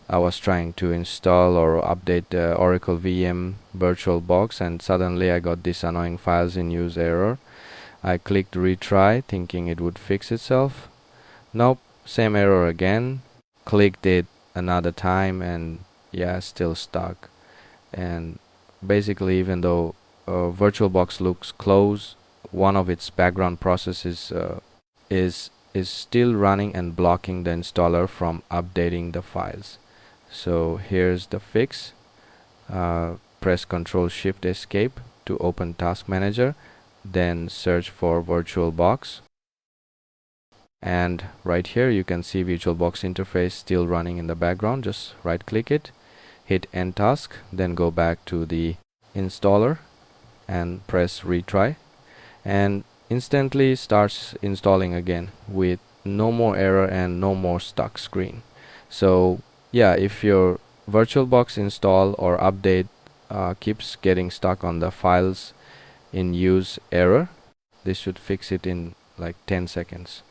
I was trying to install or update the Oracle VM VirtualBox, and suddenly I got this annoying files in use error. I clicked retry thinking it would fix itself. Nope, same error again. Clicked it another time and yeah, still stuck. And basically, even though VirtualBox looks close, one of its background processes is still running and blocking the installer from updating the files. So here's the fix. Press Ctrl Shift Escape to open Task Manager, then search for VirtualBox, and right here you can see VirtualBox Interface still running in the background. Just right click it, hit End Task, then go back to the installer and press retry, and instantly starts installing again with no more error and no more stuck screen. So yeah, if your VirtualBox install or update keeps getting stuck on the files in use error, this should fix it in like 10 seconds.